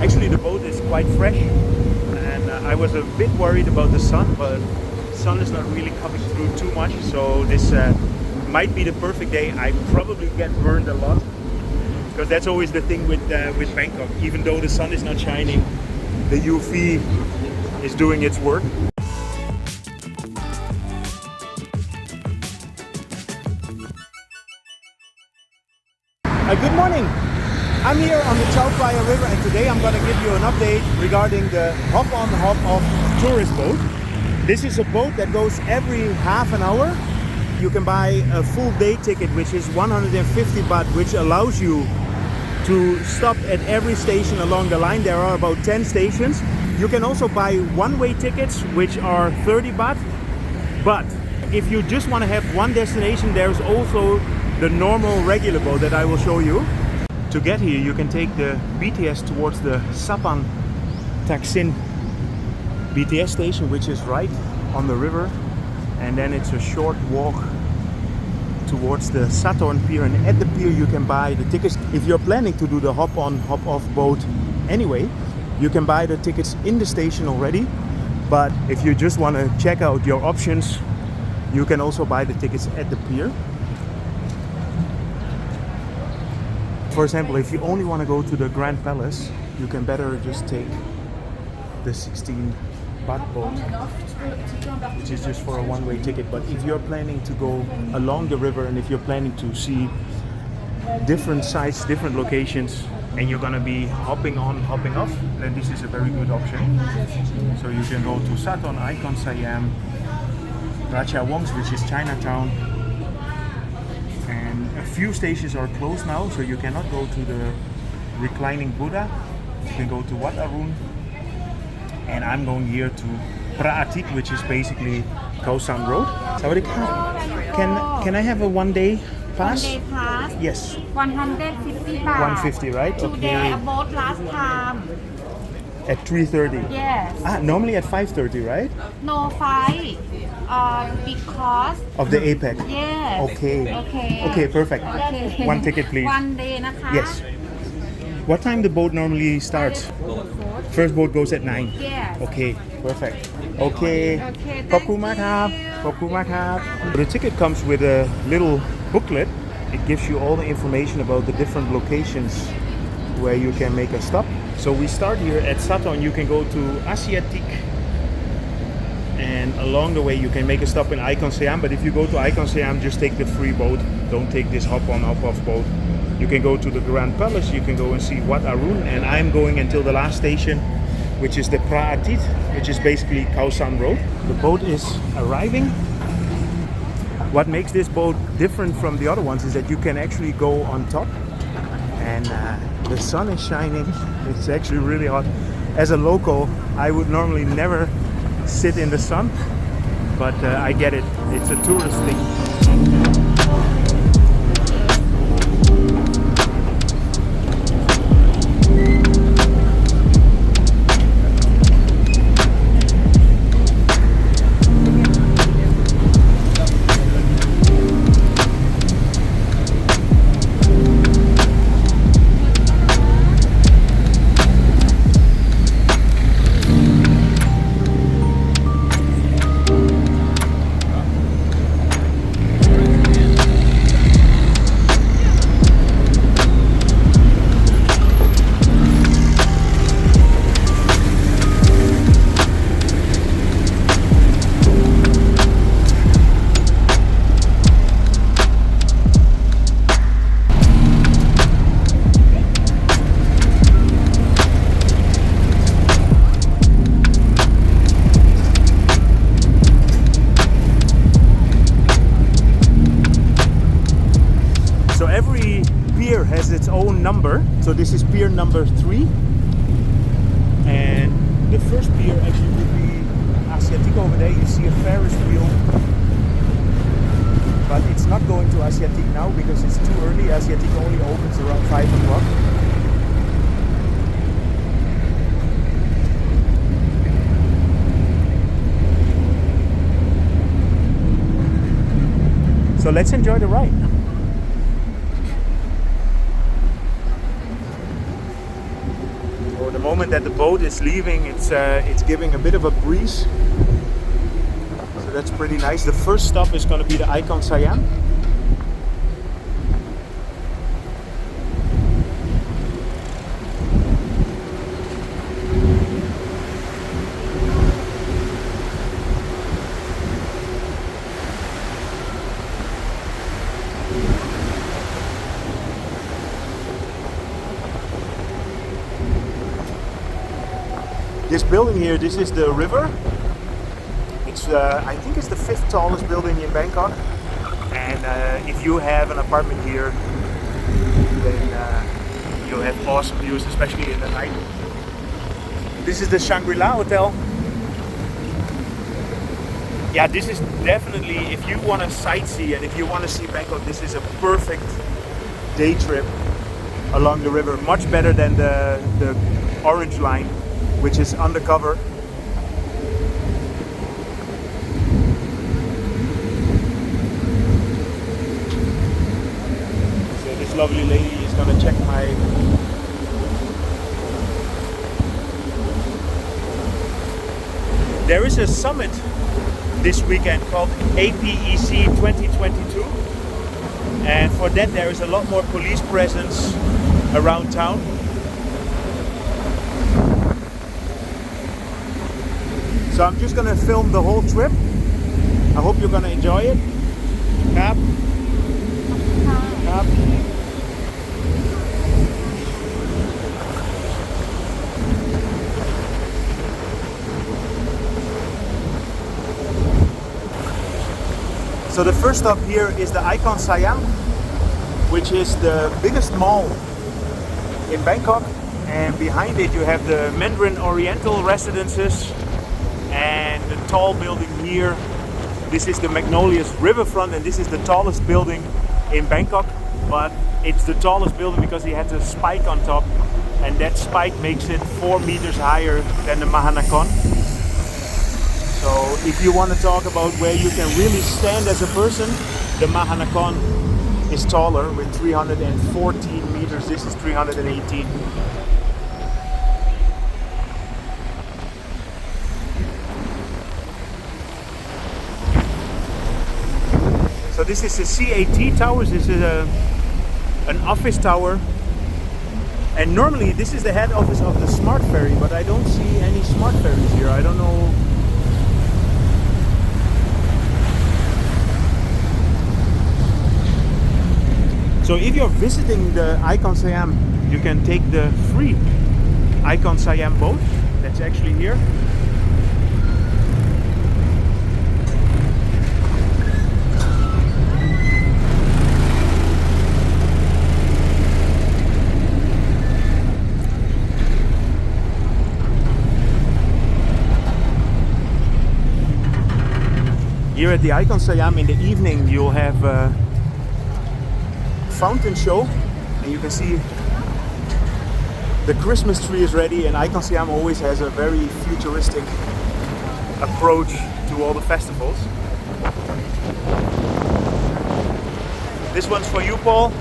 Actually, the boat is quite fresh, and I was a bit worried about the sun, but sun is not really coming through too much, so this might be the perfect day. I probably get burned a lot, because that's always the thing with Bangkok. Even though the sun is not shining, the UV is doing its work. Good morning. I'm here on the Chao Phraya River, and today I'm going to give you an update regarding the hop on hop off tourist boat. This is a boat that goes every half an hour. You can buy a full day ticket, which is 150 baht, which allows you to stop at every station along the line. There are about 10 stations. You can also buy one-way tickets, which are 30 baht. But if you just want to have one destination, there's also the normal regular boat that I will show you. To get here, you can take the BTS towards the Sathorn Taksin BTS station, which is right on the river, and then it's a short walk towards the Sathorn Pier, and at the pier you can buy the tickets. If you're planning to do the hop on hop off boat anyway, you can buy the tickets in the station already, but if you just want to check out your options, you can also buy the tickets at the pier. For example, if you only want to go to the Grand Palace, you can better just take the 16 baht boat, which is just for a one-way ticket. But if you're planning to go along the river, and if you're planning to see different sites, different locations, and you're gonna be hopping on, hopping off, then this is a very good option. So you can go to Sathorn, Icon Siam, Racha Wongs, which is Chinatown. And a few stations are closed now, so you cannot go to the reclining Buddha. You can go to Wat Arun, and I'm going here to Praatit, which is basically Khao Road. Can I have a one-day pass? One day pass? Yes. 150 baht. 150, right? Today Okay. about last time. At 3:30. Yes. Normally at 5:30, right? No fight. Because Of the APEC. yes. Okay. Okay. Okay, perfect. Okay. One ticket, please. One day,นะคะ. Yes. What time the boat normally starts? First boat goes at 9. Yes. Okay, perfect. Okay. Okay, ขอบคุณมากครับ ขอบคุณมากครับ The ticket comes with a little booklet. It gives you all the information about the different locations where you can make a stop. So we start here at Sathorn. You can go to Asiatic, and along the way you can make a stop in Icon Siam. But if you go to Icon Siam, just take the free boat. Don't take this hop on hop off boat. You can go to the Grand Palace. You can go and see Wat Arun, and I'm going until the last station, which is the Praatit, which is basically Khao Road. The boat is arriving. What makes this boat different from the other ones is that you can actually go on top, and the sun is shining. It's actually really hot. As a local, I would normally never sit in the sun, but I get it. It's a tourist thing. Has its own number. So this is pier number 3, and the first pier actually would be Asiatic over there. You see a Ferris wheel, but it's not going to Asiatic now because it's too early. Asiatic only opens around 5 o'clock. So let's enjoy the ride. moment that the boat is leaving, it's giving a bit of a breeze. So that's pretty nice. The first stop is going to be the Icon Siam. This building here, this is the river. It's I think it's the 5th tallest building in Bangkok. And if you have an apartment here, then you'll have awesome views, especially in the night. This is the Shangri-La Hotel. Yeah, this is definitely, if you want to sightsee and if you want to see Bangkok, this is a perfect day trip along the river. Much better than the Orange Line, which is undercover. So this lovely lady is gonna check my... There is a summit this weekend called APEC 2022, and for that there is a lot more police presence around town. So I'm just gonna film the whole trip. I hope you're gonna enjoy it. Cap. Cap. So the first stop here is the Icon Siam, which is the biggest mall in Bangkok. And behind it you have the Mandarin Oriental residences. And the tall building here, this is the Magnolia's riverfront, and this is the tallest building in Bangkok. But it's the tallest building because he had a spike on top, and that spike makes it 4 meters higher than the Mahanakhon. So if you want to talk about where you can really stand as a person, the Mahanakhon is taller with 314 meters. This is 318. So this is the CAT Towers. This is an office tower, and normally this is the head office of the Smart Ferry, but I don't see any Smart Ferries here. I don't know. So if you're visiting the Icon Siam, you can take the free Icon Siam boat. That's actually here. Here at the Icon Siam in the evening you'll have a fountain show, and you can see the Christmas tree is ready, and Icon Siam always has a very futuristic approach to all the festivals. This one's for you, Paul.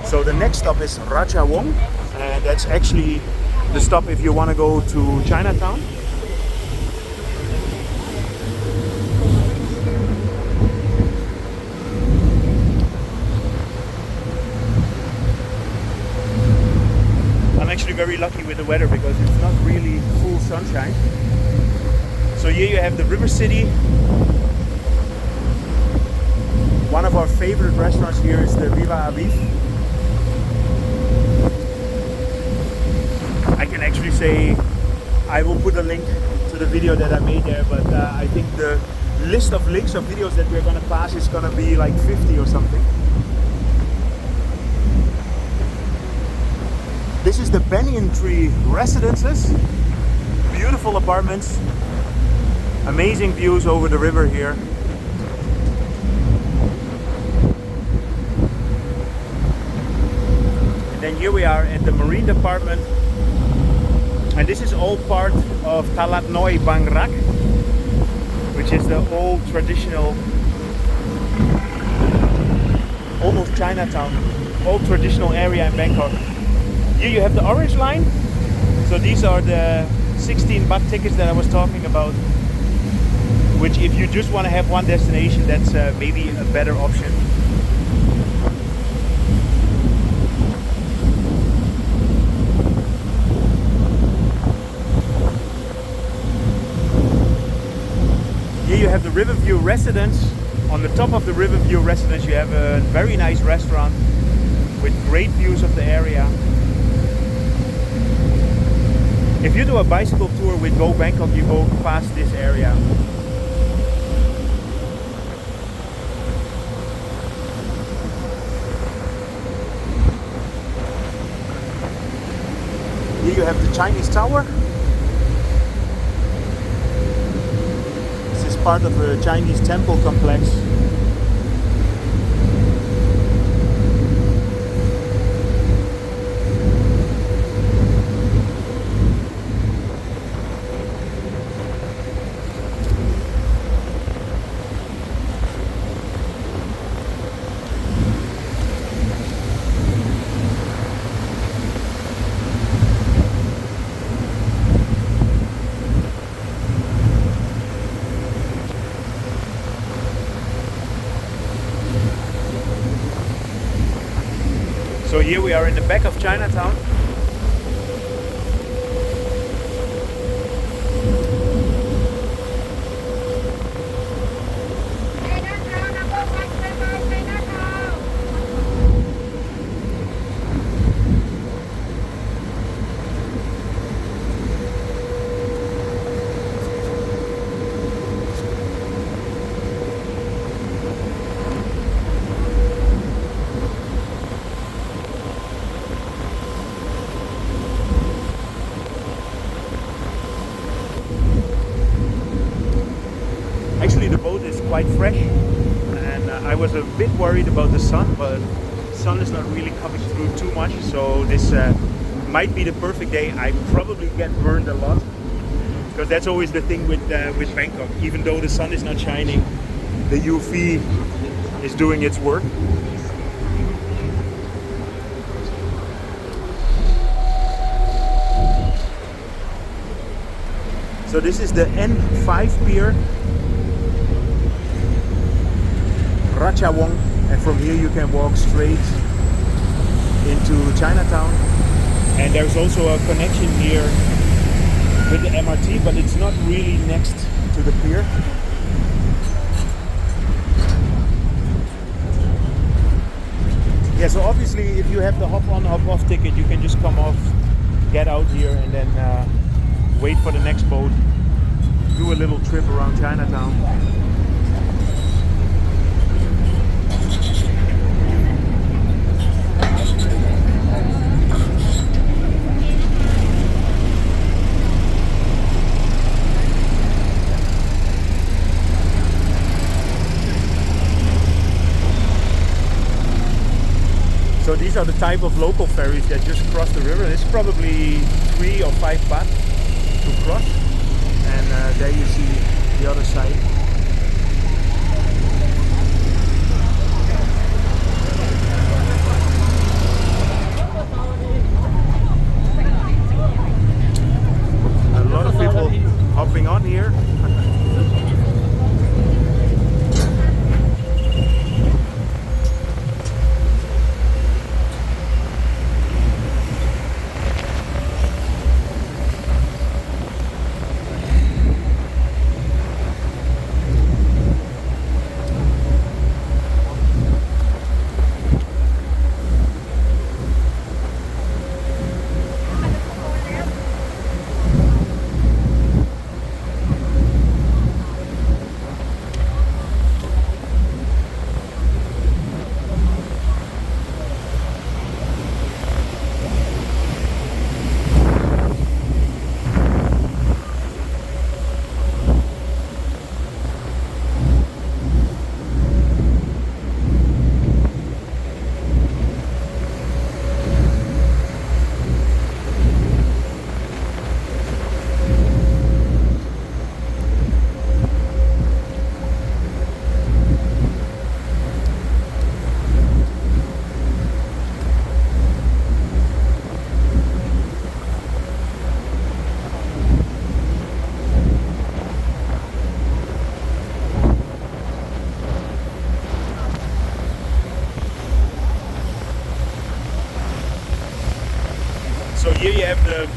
So the next stop is Raja Wong, and that's actually the stop if you want to go to Chinatown. I'm actually very lucky with the weather because it's not really full sunshine. So here you have the River City. One of our favorite restaurants here is the Viva Aviv. I can actually say I will put a link to the video that I made there, but I think the list of links of videos that we're gonna pass is gonna be like 50 or something. This is the Banyan Tree Residences. Beautiful apartments, amazing views over the river here. And then here we are at the Marine Department. And this is all part of Talat Noi Bang Rak, which is the old traditional, almost Chinatown, old traditional area in Bangkok. Here you have the orange line. So these are the 16 baht tickets that I was talking about, which if you just want to have one destination, that's maybe a better option. Here you have the Riverview Residence. On the top of the Riverview Residence you have a very nice restaurant with great views of the area. If you do a bicycle tour with Go Bangkok, you go past this area. Here you have the Chinese Tower. This is part of a Chinese temple complex. So here we are in the back of Chinatown. Actually the boat is quite fresh, and I was a bit worried about the sun, but the sun is not really coming through too much, so this might be the perfect day. I probably get burned a lot, because that's always the thing with Bangkok. Even though the sun is not shining, the UV is doing its work. So this is the N5 Pier, Ratchawong, and from here you can walk straight into Chinatown. And there's also a connection here with the MRT, but it's not really next to the pier. Yeah, so obviously if you have the hop on hop off ticket, you can just come off, get out here, and then wait for the next boat, do a little trip around Chinatown. So these are the type of local ferries that just cross the river. It's probably 3 or 5 baht to cross. And there you see the other side. A lot of people hopping on here.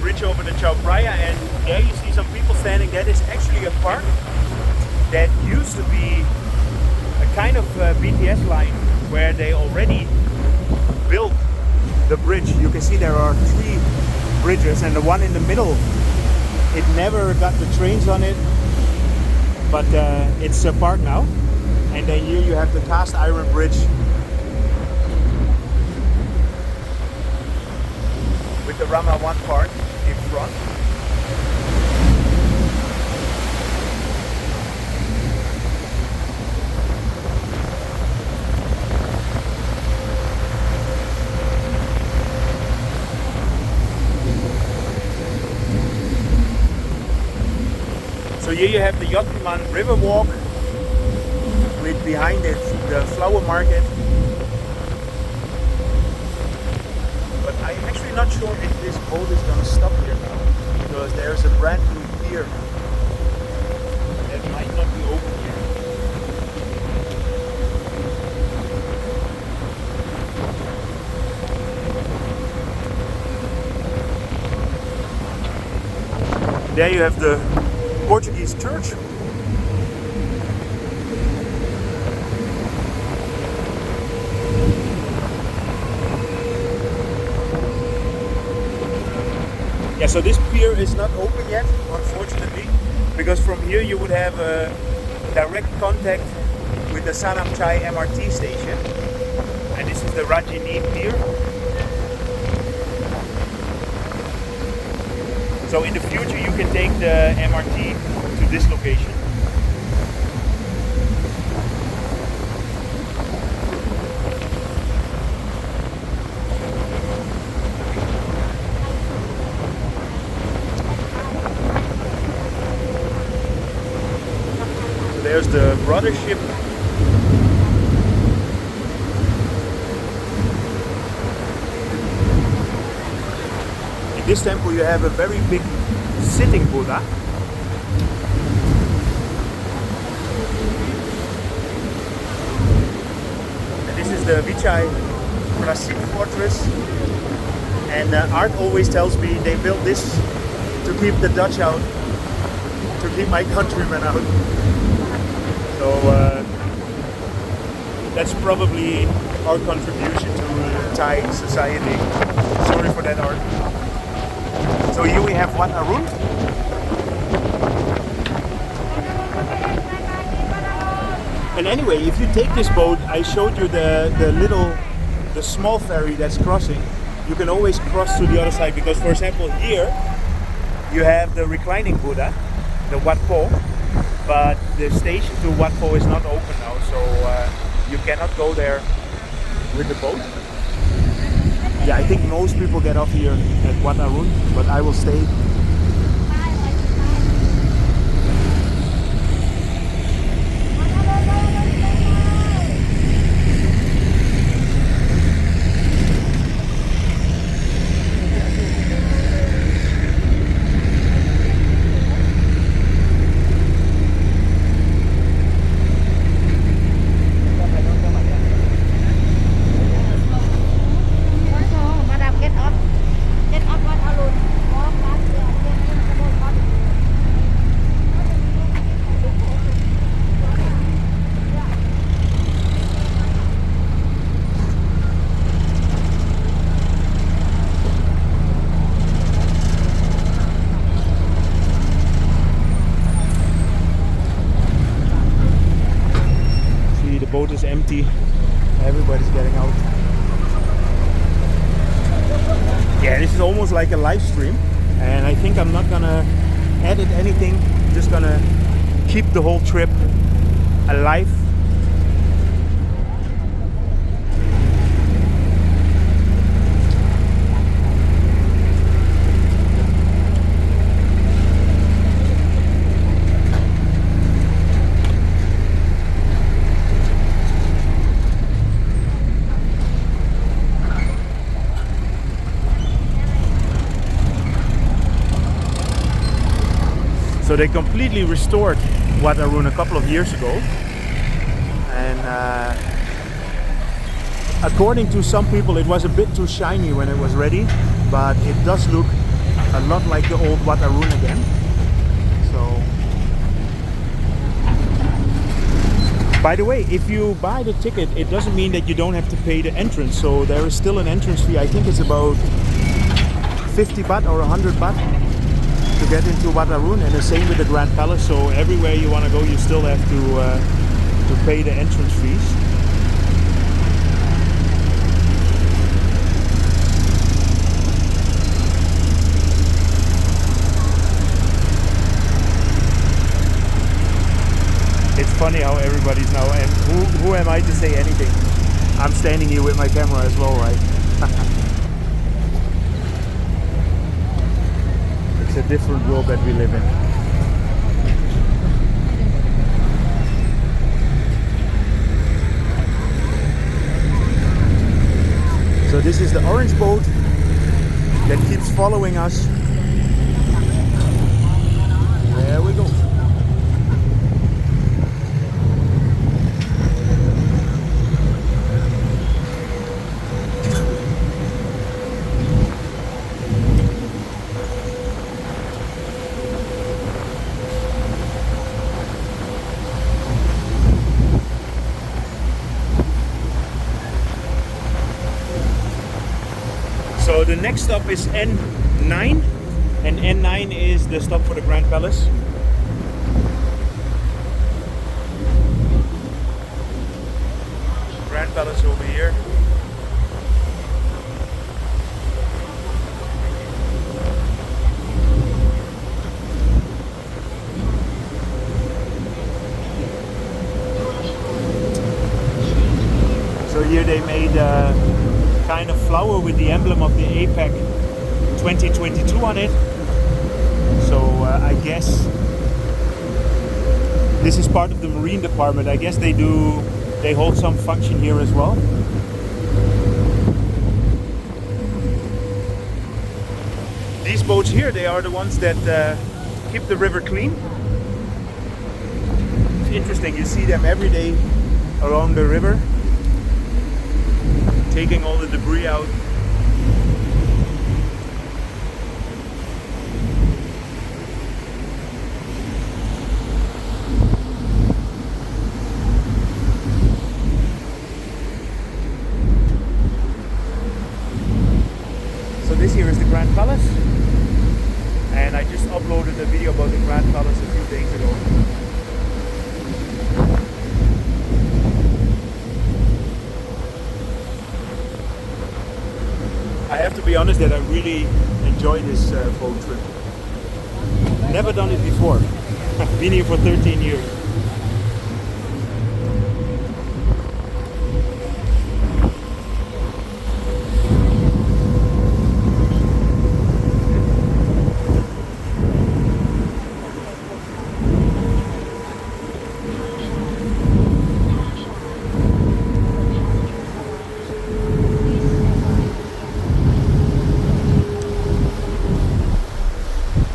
bridge over the Chao Phraya, and there you see some people standing. That is actually a park that used to be a kind of BTS line where they already built the bridge. You can see there are 3 bridges, and the one in the middle, it never got the trains on it, but it's a park now. And then here you have the cast iron bridge with the Rama 1 park in front. So here you have the Yotman River Walk with behind it the flower market. But I'm actually not sure if this boat is going to stop here now, because there's a brand new pier that might not be open here. There you have the Portuguese church. Yeah, so this pier is not open yet, unfortunately, because from here you would have a direct contact with the Sanam Chai MRT station, and this is the Rajini Pier. So in the future you can take the MRT to this location. So there's the brothership. In this temple you have a very big sitting Buddha. And this is the Vichai Prasit fortress. And Art always tells me they built this to keep the Dutch out, to keep my countrymen out. So that's probably our contribution to Thai society. Sorry for that, Art. So here we have Wat Arun. And anyway, if you take this boat, I showed you the small ferry that's crossing. You can always cross to the other side, because for example here you have the reclining Buddha, the Wat Po, but the station to Wat Po is not open now, so you cannot go there with the boat. Yeah, I think most people get off here at Wat Arun, but I will stay. Boat is empty, everybody's getting out. Yeah, this is almost like a live stream, and I think I'm not gonna edit anything, just gonna keep the whole trip alive. So they completely restored Wat Arun a couple of years ago, and according to some people it was a bit too shiny when it was ready, but it does look a lot like the old Wat Arun again. So, by the way, if you buy the ticket, it doesn't mean that you don't have to pay the entrance. So there is still an entrance fee. I think it's about 50 baht or 100 baht to get into Wat Arun, and the same with the Grand Palace. So everywhere you want to go, you still have to pay the entrance fees. It's funny how everybody's now, and who am I to say anything? I'm standing here with my camera as well, right? It's a different world that we live in. So this is the orange boat that keeps following us. There we go. So the next stop is N9, and N9 is the stop for the Grand Palace. Grand Palace over here. So here they made kind of flower with the emblem of the APEC 2022 on it. So I guess this is part of the marine department. I guess they hold some function here as well. These boats here, they are the ones that keep the river clean. It's interesting, you see them every day along the river, taking all the debris out. So this here is the Grand Palace, and I just uploaded a video about the Grand Palace a few days ago. I have to be honest that I really enjoy this boat trip. Never done it before. Been here for 13 years.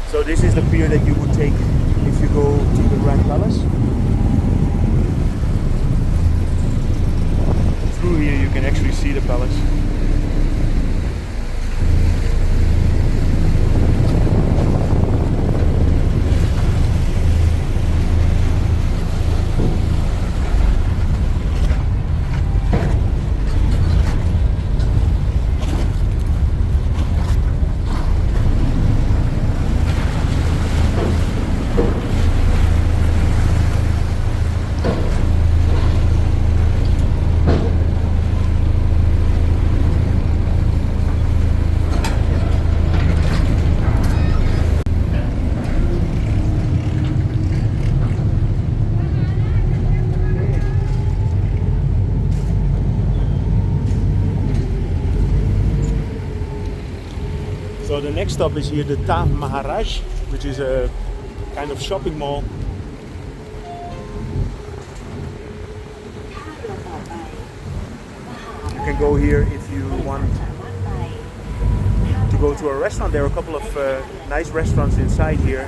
So this is the pier that you would take if you go to the Grand Palace. Through here you can actually see the palace. So the next stop is here, the Taj Maharaj, which is a kind of shopping mall. You can go here if you want to go to a restaurant. There are a couple of nice restaurants inside here.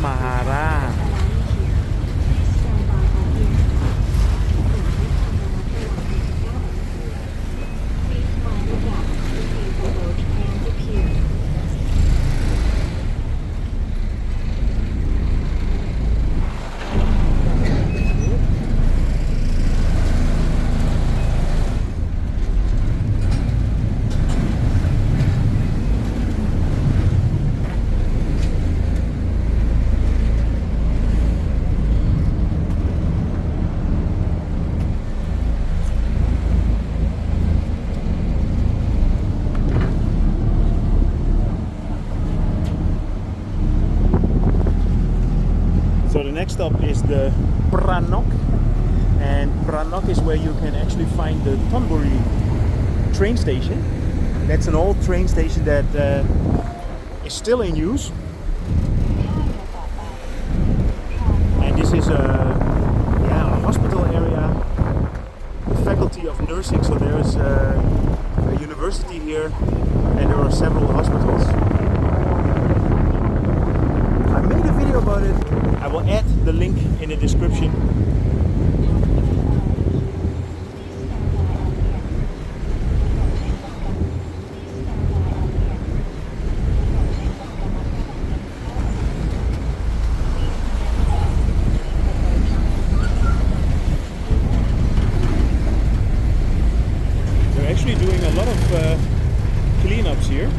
Mahara. So the next stop is the Pranok, and Pranok is where you can actually find the Thonburi train station. That's an old train station that is still in use. And this is a hospital area, the faculty of nursing, so there is a university here and there are several hospitals. I made a video about it. I will add the link in the description. They're actually doing a lot of cleanups here.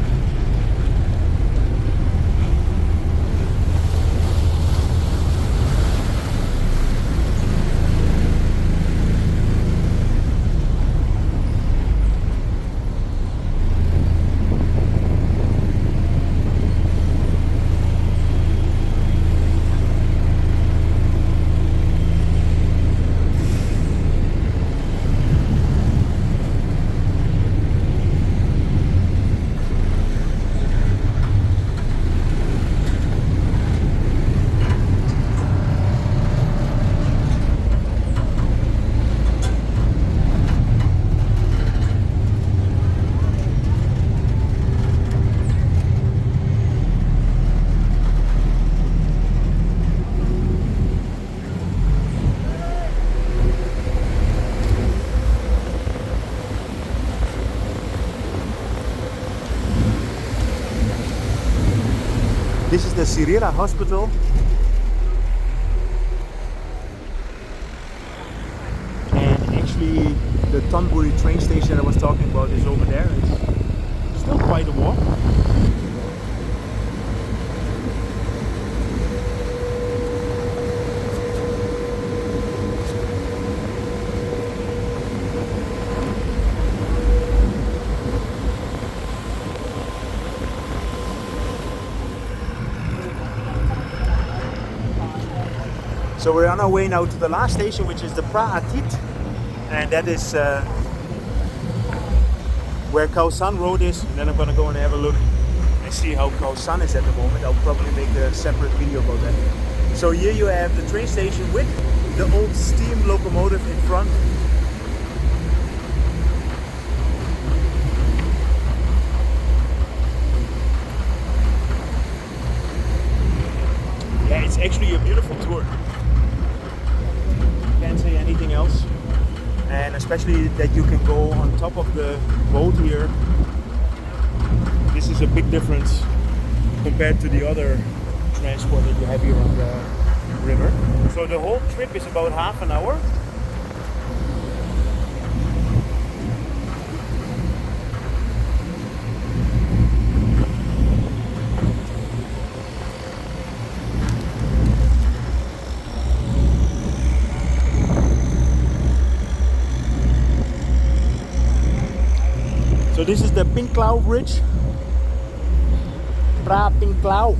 This is the Sirira Hospital. And actually the Thonburi train station I was talking about is over there. It's still quite a walk. So we're on our way now to the last station, which is the Phra Atit, and that is where Khao San Road is. And then I'm gonna go and have a look and see how Khao San is at the moment. I'll probably make a separate video about that. So here you have the train station with the old steam locomotive in front. Yeah, it's actually a beautiful tour. Can't say anything else, and especially that you can go on top of the boat here. This is a big difference compared to the other transport that you have here on the river. So the whole trip is about half an hour. So this is the Pink Cloud Bridge, Phra Pink Cloud.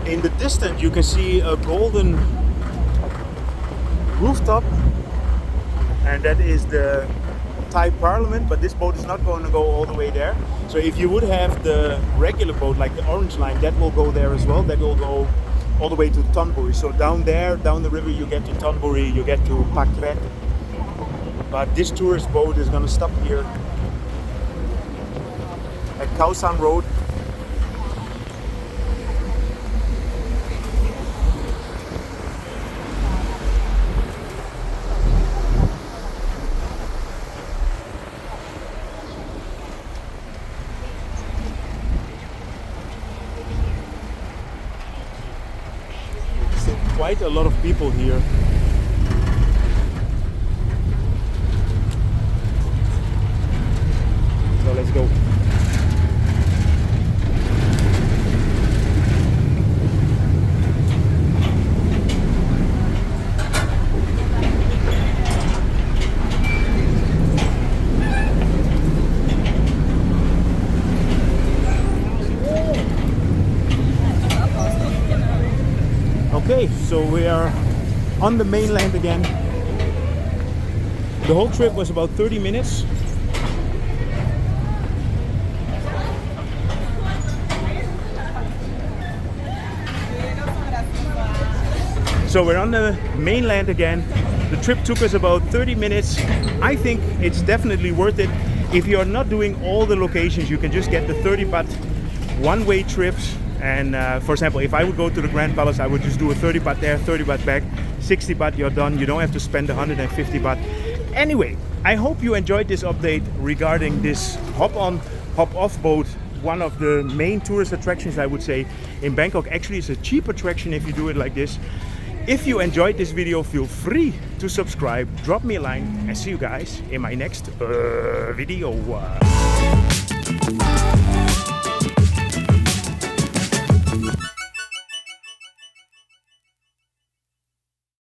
In the distance you can see a golden rooftop, and that is the Thai Parliament, but this boat is not going to go all the way there. So if you would have the regular boat like the Orange Line, that will go there as well. That will go all the way to Thonburi. So down there, down the river, you get to Thonburi, you get to Pakret. But this tourist boat is going to stop here at Khao San Road. Quite a lot of people here. So let's go. So we are on the mainland again. The whole trip was about 30 minutes. So we're on the mainland again. The trip took us about 30 minutes. I think it's definitely worth it. If you're not doing all the locations, you can just get the 30 baht one-way trips. And for example, if I would go to the Grand Palace, I would just do a 30 baht there, 30 baht back, 60 baht, you're done. You don't have to spend 150 baht. Anyway, I hope you enjoyed this update regarding this hop on, hop off boat. One of the main tourist attractions, I would say, in Bangkok. Actually, it's a cheap attraction if you do it like this. If you enjoyed this video, feel free to subscribe, drop me a line, and see you guys in my next video.